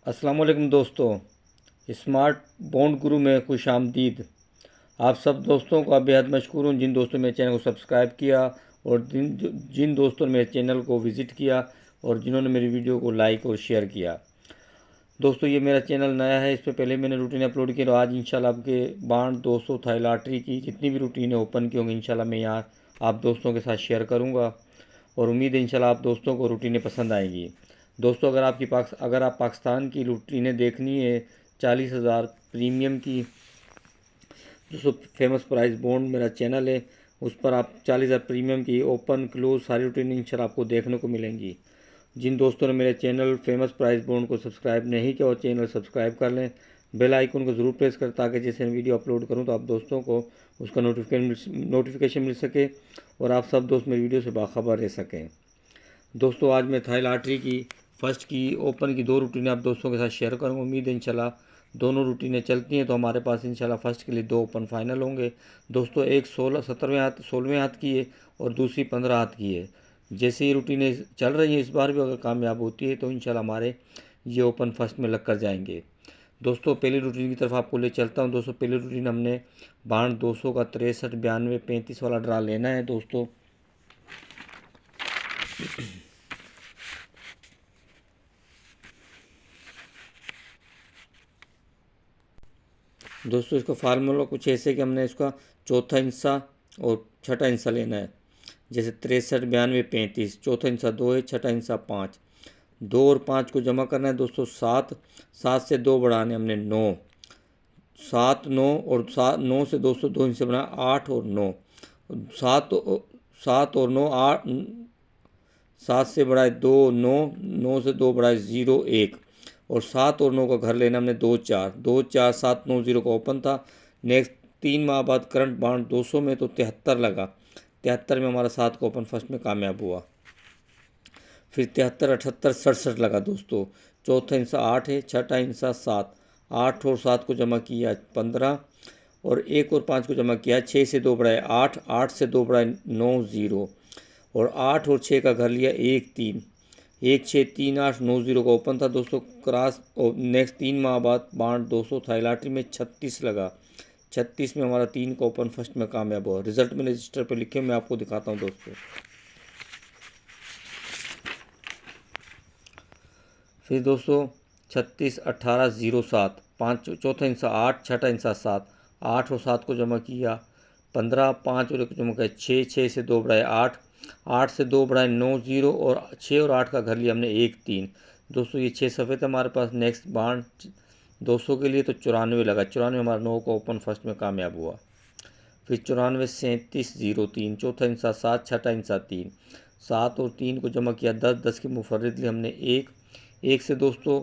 अस्सलाम वालेकुम दोस्तों। स्मार्ट बॉन्ड गुरु में खुश आमदीद। आप सब दोस्तों का बेहद मशकूर हूँ जिन दोस्तों ने मेरे चैनल को सब्सक्राइब किया और जिन दोस्तों ने मेरे चैनल को विज़िट किया और जिन्होंने मेरी वीडियो को लाइक और शेयर किया। दोस्तों ये मेरा चैनल नया है, इस पर पहले मैंने रूटीन अपलोड की, और आज इंशाल्लाह आपके बाण 200 थाई लॉटरी की जितनी भी रूटीनें ओपन की होंगी इंशाल्लाह मैं यहाँ आप दोस्तों के साथ शेयर करूँगा और उम्मीद है इंशाल्लाह आप दोस्तों को रूटीनें पसंद आएंगी। दोस्तों अगर आप पाकिस्तान की रूटीनें देखनी है 40,000 प्रीमियम की, दोस्तों फेमस प्राइस बॉन्ड मेरा चैनल है, उस पर आप 40,000 प्रीमियम की ओपन क्लोज सारी रूटीन इंशाल्लाह आपको देखने को मिलेंगी। जिन दोस्तों ने मेरे चैनल फेमस प्राइस बॉन्ड को सब्सक्राइब नहीं किया और चैनल सब्सक्राइब कर लें, बेल आइकन को ज़रूर प्रेस करें ताकि जैसे मैं वीडियो अपलोड करूं तो आप दोस्तों को उसका नोटिफिकेशन मिल सके और आप सब दोस्त मेरी वीडियो से बाखबर रह सकें। दोस्तों आज मैं थाई लॉटरी की फ़र्स्ट की ओपन की 2 रूटीनें आप दोस्तों के साथ शेयर करूँगा। उम्मीद है इंशाल्लाह दोनों रूटीनें चलती हैं तो हमारे पास इंशाल्लाह फ़र्स्ट के लिए 2 ओपन फाइनल होंगे। दोस्तों एक 16वें हाथ की है और दूसरी 15 हाथ की है। जैसे ही रूटीनें चल रही हैं इस बार भी अगर कामयाब होती है तो इंशाल्लाह हमारे ये ओपन फर्स्ट में लग कर जाएंगे। दोस्तों पहली रूटीन की तरफ आपको ले चलता हूँ। दोस्तों पहली रूटीन हमने बाण 200 का 63, 92, 35 वाला ड्रा लेना है। दोस्तों इसका फार्मूला कुछ ऐसे कि हमने इसका चौथा हिस्सा और छठा हिस्सा लेना है। जैसे 63, 92, 35, चौथा हिस्सा 2 है, छठा हिस्सा 5। 2 और 5 को जमा करना है दोस्तों 7, 7 से 2 बढ़ाने हमने 9, 7 9 और 9 से दोस्तों 2 हिस्से बना 8 और 9, 7 7 और 9 8, 7 से बढ़ाए 2 9, 9 से 2 बढ़ाए 0 1 और 7 और 9 का घर लेना हमने 2 4 2 4 7 9 0 का ओपन था। नेक्स्ट 3 माह बाद करंट बाउंड 200 में तो 73 लगा। 73 में हमारा 7 का ओपन फर्स्ट में कामयाब हुआ। फिर 73 78 67 लगा दोस्तों। चौथा हिस्सा 8 है, छठा हिस्सा 7, 8 और 7 को जमा किया 15 और 1 और 5 को जमा किया 6 से 2 बढ़ाए 8, 8 से 2 बढ़ाए 9 0 और 8 और 6 का घर लिया 1 3, 1 6 3 8 9 0 का ओपन था दोस्तों। क्रॉस और नेक्स्ट 3 माह बाद बाण 200 थाई लॉटरी में 36 लगा। 36 में हमारा 3 का ओपन फर्स्ट में कामयाब हुआ। रिजल्ट मैंने रजिस्टर पर लिखे मैं आपको दिखाता हूँ दोस्तों। फिर दोस्तों 36 18 07, 5 चौथा हिस्सा 8, छठा हिस्सा 7, 8 और 7 को जमा किया 15, 5 और 1 को जमा किया 6, 6 से 2 बढ़ाए 8, 8 से 2 बढ़ाए 9 0 और 6 और 8 का घर लिया हमने 1 3। दोस्तों ये 6 सफ़ेद हमारे पास। नेक्स्ट बाण 200 के लिए तो 94 लगा। 94 हमारा 9 का ओपन फर्स्ट में कामयाब हुआ। फिर 94 37 03, चौथा हिस्सा 7, छठा हिस्सा 3, 7 और 3 को जमा किया 10, 10 के मुफर्रिद लिए हमने 1, 1 से दोस्तों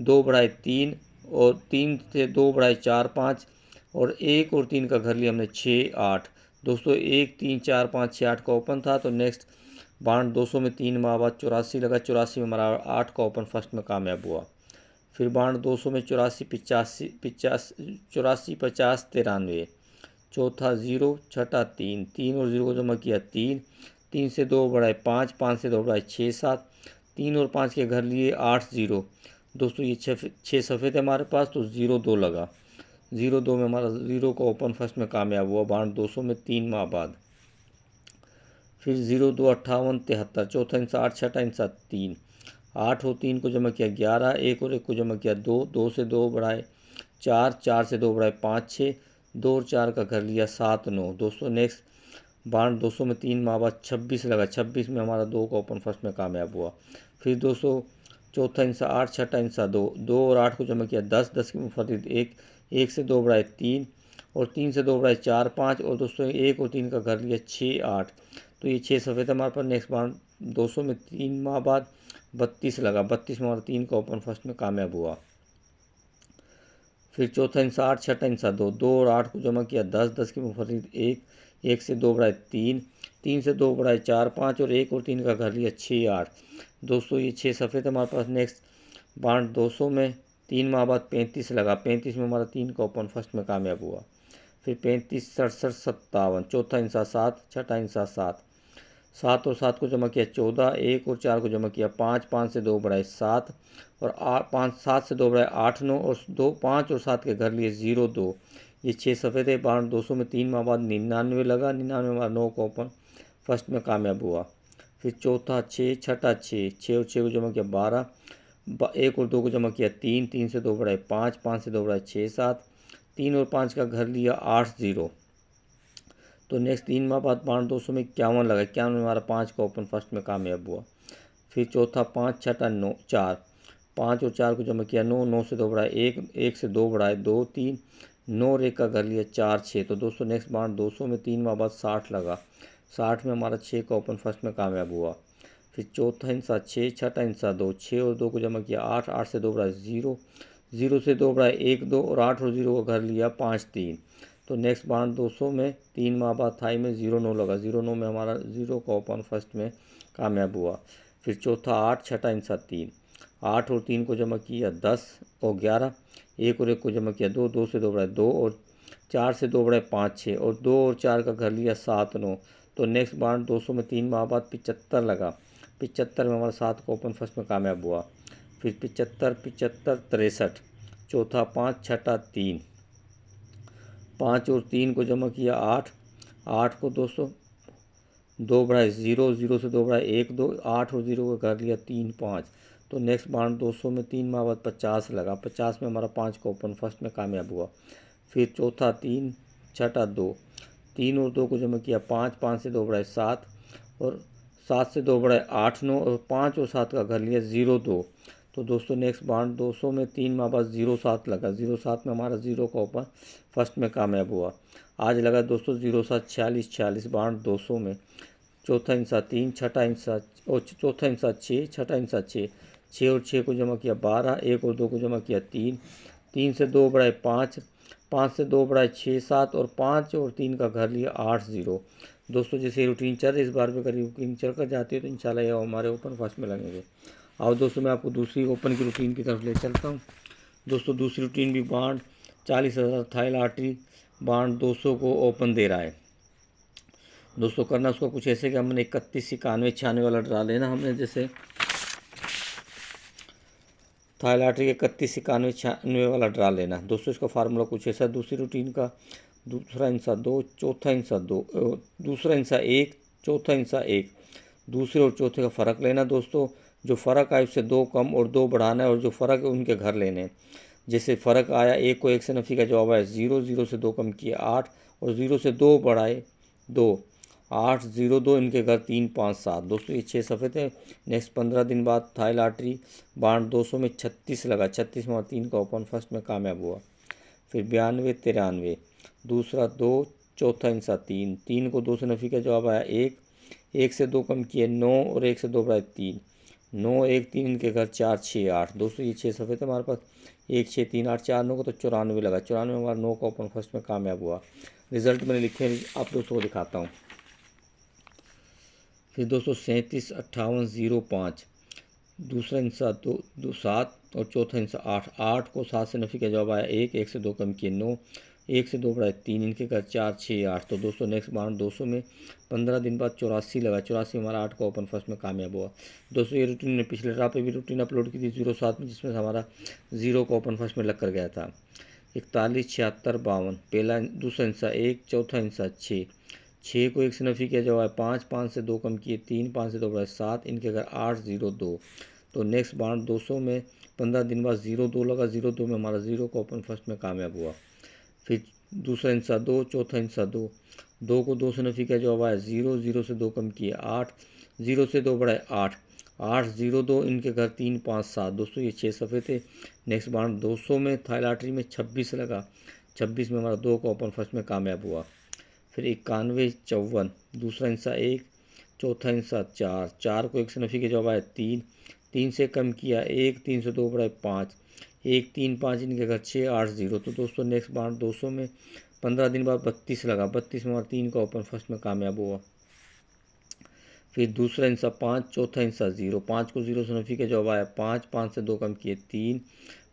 2 बढ़ाए 3 और 3 से 2 बढ़ाए 4 5 और 1 और 3 का घर लिया हमने 6 8। दोस्तों 1 3 4 5 6 8 का ओपन था तो नेक्स्ट बाण 200 में 3 माह बाद 84 लगा। 84 में हमारा 8 का ओपन फर्स्ट में कामयाब हुआ। फिर बाण 200 में 84 85 84 50 93, चौथा 0, छठा 3, 3 और 0 को जमा किया 3, 3 से 2 बढ़ाए 5, 5 से 2 बढ़ाए 6 7, 3 और 5 के घर लिए 8 0। दोस्तों ये 6 सफ़ेद है हमारे पास तो 0 2 लगा। 0 2 में हमारा 0 का ओपन फर्स्ट में कामयाब हुआ बाण 200 में 3 माह बाद। फिर 0 2 58 73, चौथा हिस्सा 8, छठा हिस्सा 3, 8 और 3 को जमा किया 11, 1 और 1 को जमा किया 2, 2 से 2 बढ़ाए 4, 4 से 2 बढ़ाए 5 6, 2 और 4 का घर लिया 7 9। दोस्तों नेक्स्ट बाण 200 में 3 माह बाद 26 लगा। 26 में हमारा 2 का ओपन फर्स्ट में कामयाब हुआ। फिर दोस्तों चौथा हिस्सा 8, छठा हिस्सा 2, 2 और 8 को जमा किया 10, 10 के मुफर्रिद 1, 1 से 2 बढ़ाए 3 और 3 से 2 बढ़ाए 4 5 और दोस्तों 1 और 3 का घर लिया 6 8। तो ये 6 सफ़ेद हमारे पास। नेक्स्ट बाण 200 में 3 माह बाद 32 लगा। 32 में हमारा 3 का ओपन फर्स्ट में कामयाब हुआ। फिर चौथा हिस्सा 8, छठा हिस्सा 2, 2 और 8 को जमा किया 10, 10 के मुफर्रिद 1, 1 से 2 बढ़ाए 3, 3 से 2 बढ़ाए 4 5 और 1 और 3 का घर लिया 6 8। दोस्तों ये 6 सफ़ेद हमारे पास। नेक्स्ट बाण 200 में 3 माह बाद 35 लगा। 35 में हमारा 3 का ओपन फर्स्ट में कामयाब हुआ। फिर 35 67 57, चौथा हिस्सा 7, छठा हिस्सा 7, 7 और 7 को जमा किया 14, 1 और 4 को जमा किया 5, 5 से 2 बढ़ाए 7 और 5 7 से 2 बढ़ाए 8 9 और 2 5 और 7 के घर लिए 0 2। ये 6 सफ़े थे। बाउंड 200 में 3 माह बाद 99 लगा। 99 हमारा 9 का ओपन फर्स्ट में कामयाब हुआ। फिर चौथा 6, छठा 6, 6 और 6 को जमा किया 12, 1 और 2 को जमा किया 3, 3 से 2 बढ़ाए 5, 5 से 2 बढ़ाए 6 7, 3 और 5 का घर लिया 8 0। तो नेक्स्ट 3 माह बाद बाउंड 200 में 51 लगा। 51 में हमारा 5 का ओपन फर्स्ट में कामयाब हुआ। फिर चौथा 5, छठा 9 4, 5 और 4 को जमा किया 9, 9 से 2 बढ़ाए 1, 1 से 2 बढ़ाए 2 3, 9 और 1 का घर लिया 4 6। तो दोस्तों नेक्स्ट बाउंड 200 में 3 माह बाद 60 लगा। 60 में हमारा 6 का ओपन फर्स्ट में कामयाब हुआ। फिर चौथा हिस्सा 6, छठा हिस्सा 2, 6 और 2 को जमा किया 8, 8 से 2 बढ़ाए 0, 0 से 2 बढ़ाए 1 2 और 8 और 0 का घर लिया 5 3। तो नेक्स्ट बाउंड 200 में 3 माह बाद थाई में 0 9 लगा। 0 9 में हमारा 0 का ओपन फर्स्ट में कामयाब हुआ। फिर चौथा 8, छठा हिस्सा 3, 8 और 3 को जमा किया 10 और 11, 1 और 1 को जमा किया 2, 2 से 2 बढ़ाए 2 और 4 से 2 बढ़ाए 5 6 और 2 और 4 का घर लिया 7 9। तो नेक्स्ट बाउंड 200 में 3 माह बाद 75 लगा। 75 में हमारा 7 का ओपन फर्स्ट में कामयाब हुआ। फिर 75 75 63, चौथा 5, छठा 3, 5 और 3 को जमा किया 8, 8 को दोस्तों 2 बढ़ाए 0, 0 से 2 बढ़ाए 1 2, 8 और 0 का कर लिया 3 5। तो नेक्स्ट बाउंड 200 में 3 माह बाद 50 लगा। 50 में हमारा 5 का ओपन फर्स्ट में कामयाब हुआ। फिर चौथा 3, छठा 2, 3 और 2 को जमा किया 5, 5 से 2 बढ़ाए 7 और 7 से 2 बढ़ाए 8 9 और 5 और 7 का घर लिया 0 2। तो दोस्तों नेक्स्ट बाउंड 200 में 3 माह बाद 0 7 लगा। 0 7 में हमारा 0 का ओपन फर्स्ट में कामयाब हुआ। आज लगा दोस्तों 0 7 46 46 बाउंड 200 में। चौथा हिस्सा 3, छठा हिस्सा और चौथा हिस्सा 6, छठा हिस्सा 6, 6 और 6 को जमा किया 12, 1 और 2 को जमा किया 3, 3 से 2 बढ़ाए 5, 5 से 2 बढ़ाए 6 7 और 5 और 3 का घर लिया 8 0। दोस्तों जैसे रूटीन चल रही इस बार भी करीब रूटीन चल कर जाती है तो इंशाल्लाह ये हमारे ओपन फर्स्ट में लगेंगे। आओ दोस्तों मैं आपको दूसरी ओपन की रूटीन की तरफ ले चलता हूँ। दोस्तों दूसरी रूटीन भी बाउंड 40,000 थाई लॉटरी बाउंड 200 को ओपन दे रहा है। दोस्तों करना उसको कुछ ऐसे कि हमने 31 91 96 वाला ड्रा लेना। हमने जैसे थाई लॉटरी के 31 91 96 वाला ड्रा लेना। दोस्तों इसका फार्मूला कुछ ऐसा। दूसरी रूटीन का दूसरा हिस्सा 2, चौथा हिस्सा 2, दूसरा हिस्सा 1, चौथा हिस्सा 1, दूसरे और चौथे का फ़र्क लेना। दोस्तों जो फ़र्क आए उससे 2 कम और 2 बढ़ाना है और जो फ़र्क है उनके घर लेने हैं। जैसे फ़र्क आया 1 को 1 से नफ़ी का जवाब आया 0, 0 से 2 कम किया 8 और 0 से 2 बढ़ाए 2, 8 0 2 इनके घर 3 5 7। दोस्तों ये 6 सफ़े थे। नेक्स्ट 15 दिन बाद थाई लॉटरी बाउंड 200 में 36 लगा। 36 में 3 का ओपन फर्स्ट में कामयाब हुआ। फिर 92 93, दूसरा 2, चौथा हिस्सा 3, 3 को 2 से नफ़ी का जवाब आया 1, 1 से 2 कम किए 9 और 1 से 2 बढ़ाए 3, 9 1 3 इनके घर 4 6 8। दोस्तों ये 6 सफ़े थे हमारे पास। 1 6 3 8 4 9 को तो 94 लगा। 94 में हमारा 9 का ओपन फर्स्ट में कामयाब हुआ। रिजल्ट मैंने लिखे आप दोस्तों को दिखाता हूँ। फिर दोस्तों 37 58 05, दूसरा हिस्सा 2 7 और चौथा हिस्सा 8, 8 को 7 से नफ़ी का जवाब आया 1, 1 से 2 कम किए 9, 1 से 2 बढ़ाए 3 इनके घर 4 6 8। तो दोस्तों नेक्स्ट बाउंड 200 में 15 दिन बाद 84 लगा। 84 में हमारा 8 का ओपन फर्स्ट में कामयाब हुआ। दोस्तों ये रूटीन ने पिछले ड्रा पे भी रूटीन अपलोड की थी 07 में, जिसमें हमारा 0 का ओपन फर्स्ट में लग कर गया था। 41 76 52, पहला दूसरा हिस्सा 1, चौथा हिस्सा 6, 6 को 1 से नफ़ी किया जवाब 5, 5 से 2 कम किए 3, 5 से 2 बढ़ाए 7 इनके घर 8 0 2। तो नेक्स्ट बाउंड 200 में 15 दिन बाद 0 2 लगा। 0 2 में हमारा 0 का ओपन फर्स्ट में कामयाब हुआ। फिर दूसरा हिस्सा 2, चौथा हिस्सा 2, 2 को 2 से नफ़ी का जवाब आया 0, 0 से 2 कम किए 8, 0 से 2 बढ़ाए 8, 8 0 2 इनके घर 3 5 7। दोस्तों ये 6 सफ़े थे। नेक्स्ट बाउंड 200 में थाई लॉटरी में 26 लगा। 26 में हमारा 2 का ओपन फर्स्ट में कामयाब हुआ। फिर 91 54, दूसरा हिस्सा 1, चौथा हिस्सा 4, 4 को 1 से नफ़ी के जवाब आया 3, 3 से कम किया 1, 3 से 2 बढ़ाए 5, 1 3 5 इनके घर 6 8 0। तो दोस्तों नेक्स्ट बाउंड 200 में 15 दिन बाद 32 लगा। 32 में हमारा 3 का ओपन फर्स्ट में कामयाब हुआ। फिर दूसरा हिस्सा 5, चौथा हिस्सा 0, 5 को 0 से नफ़ी का जवाब आया 5, 5 से 2 कम किए 3,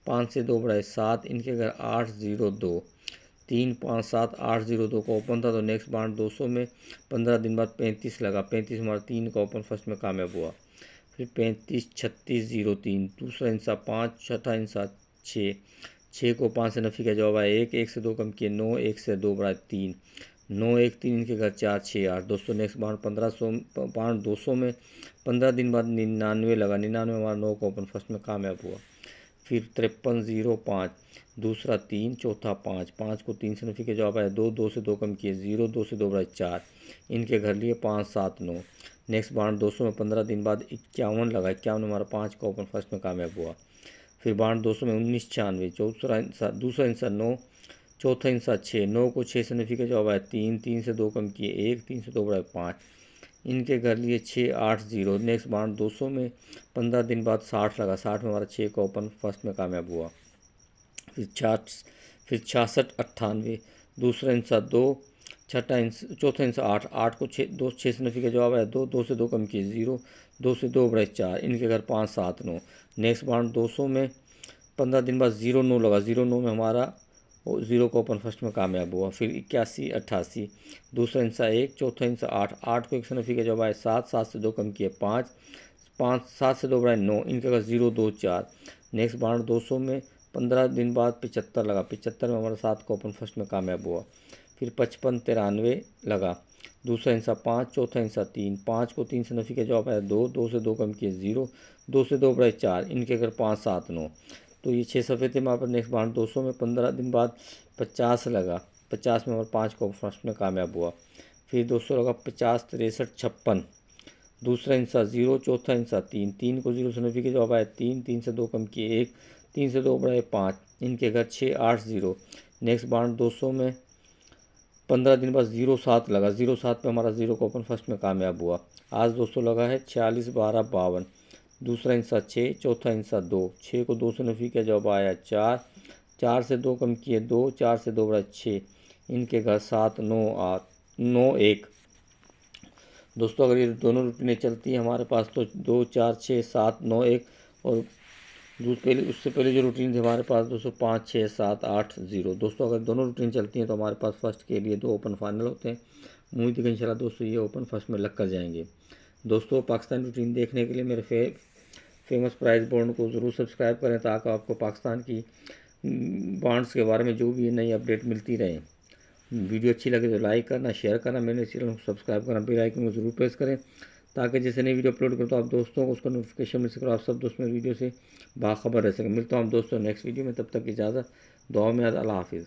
5 से 2 बढ़ाए 7 इनके घर 8 0 2। 357,802 का ओपन था। तो नेक्स्ट बाउंड 200 में 15 दिन बाद 35 लगा, 35 हमारा 3 का ओपन फर्स्ट में कामयाब हुआ। फिर 35,36,03 दूसरा इंसा 5, छठा इंसा 6, 6 को 5 से नफी का जवाब आया 1, 1 से 2 कम किए 9, 1 से 2 बढ़ाए 3, 9, 1, 3 इनके घर 4, 6, 8। दोस्तों नेक्स्ट बाउंड 1500 बाउंड 200 में 15 दिन बाद 99 लगा, 99 हमारा 9 का ओपन फर्स्ट में कामयाब हुआ। फिर 53,05 दूसरा 3, चौथा 5, 5 को 3 से नफी के जवाब आया 2, 2 से 2 कम किए 0, 2 से 2 बढ़ाए 4, इनके घर लिए 5, 7, 9। नेक्स्ट बाउंड 200 में 15 दिन बाद 51 लगा, 51 हमारा 5 का ओपन फर्स्ट में कामयाब हुआ। फिर बाउंड 200 में 19,96 दूसरा इंसा 9, चौथा इंसा 6, 9 को 6 से नफी का जवाब आया 3, 3 से 2 कम किए 1, 3 से 2 बढ़ाए 5, इनके घर लिए 6, 8, 0। नेक्स्ट बाउंड 200 में 15 दिन बाद 60 लगा, 60 में हमारा 6 का ओपन फर्स्ट में कामयाब हुआ। फिर 66, 98 दूसरा इंसा 2, चौथा इंसा 8, 8 को 6 से नफी का जवाब आया 2, 2 से 2 कम किए 0, 2 से 2 बढ़ाए 4, इनके घर 5, 7, 9। नेक्स्ट बाउंड 200 में 15 दिन बाद 0, 9 लगा, 0, 9 में हमारा 0 का ओपन फर्स्ट में कामयाब हुआ। फिर 81, 88 दूसरा इंसा 1, चौथा इंसा 8, 8 को 1 से नफी का जवाब आया 7, 7 से 2 कम किए 5, 7 से 2 बढ़ाए 9, इनके घर 0, 2, 4। नेक्स्ट बाउंड 200 में 15 दिन बाद 75 लगा, 75 में हमारा 7 का ओपन फर्स्ट में कामयाब हुआ। फिर 55, 93 लगा, दूसरा इंसा 5, चौथा इंसा 3, 5 को 3 से नफी का जवाब आया 2, 2 से 2 कम किए 0, 2 से 2 बढ़ाए 4, इनके घर 5, 7, 9। तो ये 6 सफ़े थे हमारे पास। नेक्स्ट बाउंड 200 में 15 दिन बाद 50 लगा, 50 में हमारा 5 को फर्स्ट में कामयाब हुआ। फिर 200 लगा 50, 63, 56 दूसरा इंसा 0, चौथा इंसा 3, 3 को 0 से नफी के जवाब आया 3, 3 से 2 कम किए 1, 3 से 2 बढ़ाए 5, इनके घर 6, 8, 0। नेक्स्ट बाउंड 200 में 15 दिन बाद 0, 7 लगा, 0, 7 पे हमारा 0 का ओपन फर्स्ट में कामयाब हुआ। आज 200 लगा है 46, 12, 52 दूसरा इंसा 6, चौथा इंसा 2, 6 को 2 से नफी का जवाब आया 4, 4 से 2 कम किए 2, 4 से 2 बढ़ाए 6, इनके घर 7, 9, 8, 9, 1। दोस्तों अगर ये दोनों रूटीनें चलती हैं हमारे पास तो 2, 4, 6, 7, 9, 1 और उससे पहले जो रूटीन थी हमारे पास दोस्तों 5, 6, 7, 8, 0। दोस्तों अगर दोनों रूटीन चलती हैं तो हमारे पास फर्स्ट के लिए 2 ओपन फाइनल होते हैं। उम्मीद है कि इंशाल्लाह दोस्तों ये ओपन फर्स्ट में लग कर जाएंगे। दोस्तों पाकिस्तान रूटीन देखने के लिए मेरे फेमस प्राइस बोर्ड को ज़रूर सब्सक्राइब करें ताकि आपको पाकिस्तान की बॉन्ड्स के बारे में जो भी नई अपडेट मिलती रहे। वीडियो अच्छी लगे तो लाइक करना, शेयर करना, मेरे चैनल को सब्सक्राइब करना, बेल आइकन को ज़रूर प्रेस करें ताकि जैसे नई वीडियो अपलोड करो तो आप दोस्तों को उसका नोटिफिकेशन मिल सके, आप सब दोस्त मेरी वीडियो से बाखबर रह सकें। मिलता हूँ आप दोस्तों नेक्स्ट वीडियो में, तब तक इजाज़त, दुआ में याद, अल्लाह हाफिज़।